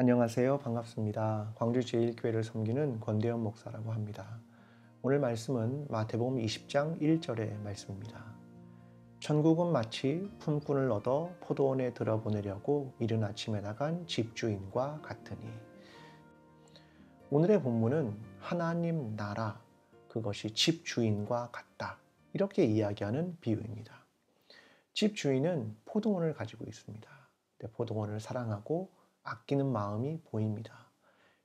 안녕하세요. 반갑습니다. 광주 제1교회를 섬기는 권대현 목사라고 합니다. 오늘 말씀은 마태복음 20장 1절의 말씀입니다. 천국은 마치 품꾼을 얻어 포도원에 들어보내려고 이른 아침에 나간 집주인과 같으니. 오늘의 본문은 하나님 나라, 그것이 집주인과 같다, 이렇게 이야기하는 비유입니다. 집주인은 포도원을 가지고 있습니다. 포도원을 사랑하고 아끼는 마음이 보입니다.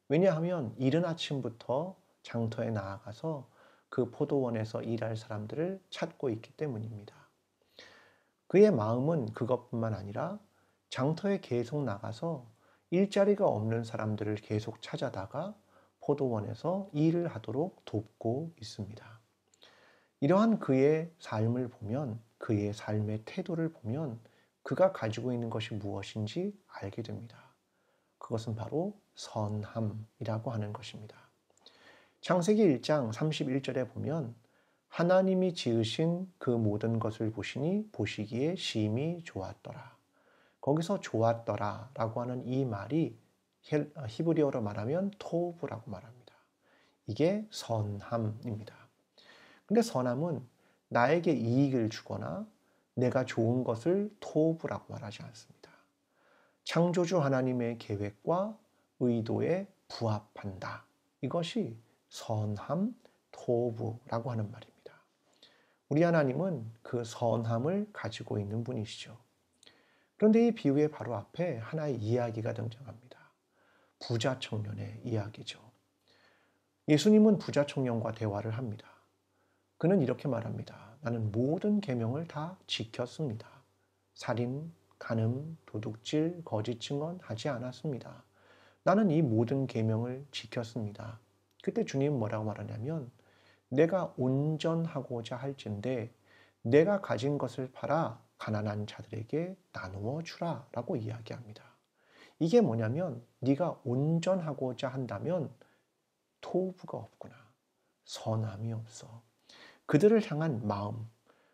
왜냐하면 이른 아침부터 장터에 나아가서 그 포도원에서 일할 사람들을 찾고 있기 때문입니다. 그의 마음은 그것뿐만 아니라 장터에 계속 나가서 일자리가 없는 사람들을 계속 찾아다가 포도원에서 일을 하도록 돕고 있습니다. 이러한 그의 삶을 보면, 그의 삶의 태도를 보면 그가 가지고 있는 것이 무엇인지 알게 됩니다. 그것은 바로 선함이라고 하는 것입니다. 창세기 1장 31절에 보면 하나님이 지으신 그 모든 것을 보시니 보시기에 심히 좋았더라. 거기서 좋았더라 라고 하는 이 말이 히브리어로 말하면 토브라고 말합니다. 이게 선함입니다. 근데 선함은 나에게 이익을 주거나 내가 좋은 것을 토브라고 말하지 않습니다. 창조주 하나님의 계획과 의도에 부합한다. 이것이 선함, 토브라고 하는 말입니다. 우리 하나님은 그 선함을 가지고 있는 분이시죠. 그런데 이 비유의 바로 앞에 하나의 이야기가 등장합니다. 부자 청년의 이야기죠. 예수님은 부자 청년과 대화를 합니다. 그는 이렇게 말합니다. 나는 모든 계명을 다 지켰습니다. 살인, 간음, 도둑질, 거짓 증언하지 않았습니다. 나는 이 모든 계명을 지켰습니다. 그때 주님은 뭐라고 말하냐면 내가 온전하고자 할진대 내가 가진 것을 팔아 가난한 자들에게 나누어 주라 라고 이야기합니다. 이게 뭐냐면 네가 온전하고자 한다면 토부가 없구나. 선함이 없어. 그들을 향한 마음.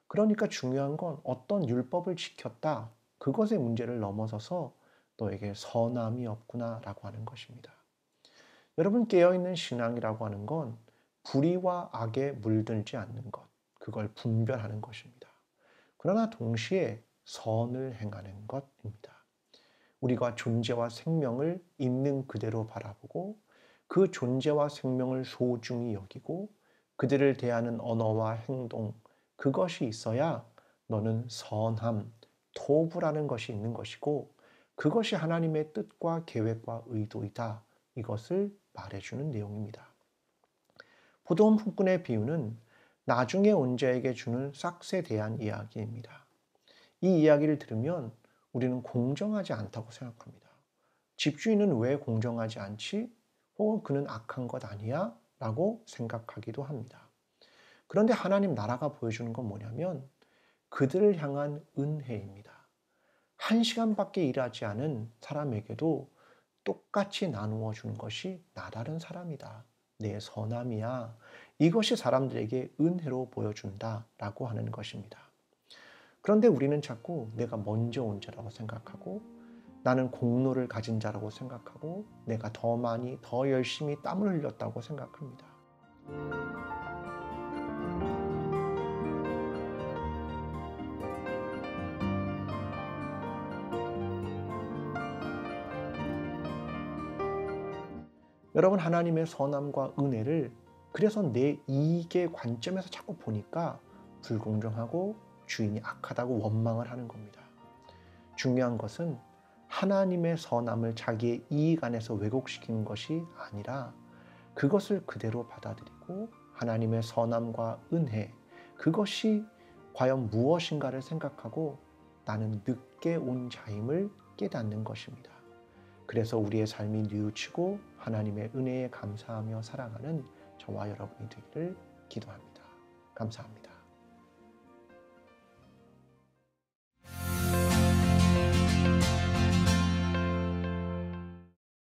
그러니까 중요한 건 어떤 율법을 지켰다. 그것의 문제를 넘어서서 너에게 선함이 없구나라고 하는 것입니다. 여러분, 깨어있는 신앙이라고 하는 건 불의와 악에 물들지 않는 것, 그걸 분별하는 것입니다. 그러나 동시에 선을 행하는 것입니다. 우리가 존재와 생명을 있는 그대로 바라보고 그 존재와 생명을 소중히 여기고 그들을 대하는 언어와 행동, 그것이 있어야 너는 선함, 토부라는 것이 있는 것이고 그것이 하나님의 뜻과 계획과 의도이다. 이것을 말해주는 내용입니다. 포도원 품꾼의 비유는 나중에 온 자에게 주는 싹스에 대한 이야기입니다. 이 이야기를 들으면 우리는 공정하지 않다고 생각합니다. 집주인은 왜 공정하지 않지? 혹은 그는 악한 것 아니야? 라고 생각하기도 합니다. 그런데 하나님 나라가 보여주는 건 뭐냐면 그들을 향한 은혜입니다. 1시간밖에 일하지 않은 사람에게도 똑같이 나누어 주는 것이 나다른 사람이다. 내 선함이야. 이것이 사람들에게 은혜로 보여준다라고 하는 것입니다. 그런데 우리는 자꾸 내가 먼저 온 자라고 생각하고 나는 공로를 가진 자라고 생각하고 내가 더 많이 더 열심히 땀을 흘렸다고 생각합니다. 여러분, 하나님의 선함과 은혜를 그래서 내 이익의 관점에서 자꾸 보니까 불공정하고 주인이 악하다고 원망을 하는 겁니다. 중요한 것은 하나님의 선함을 자기의 이익 안에서 왜곡시키는 것이 아니라 그것을 그대로 받아들이고 하나님의 선함과 은혜, 그것이 과연 무엇인가를 생각하고 나는 늦게 온 자임을 깨닫는 것입니다. 그래서 우리의 삶이 뉘우치고 하나님의 은혜에 감사하며 살아가는 저와 여러분이 되기를 기도합니다. 감사합니다.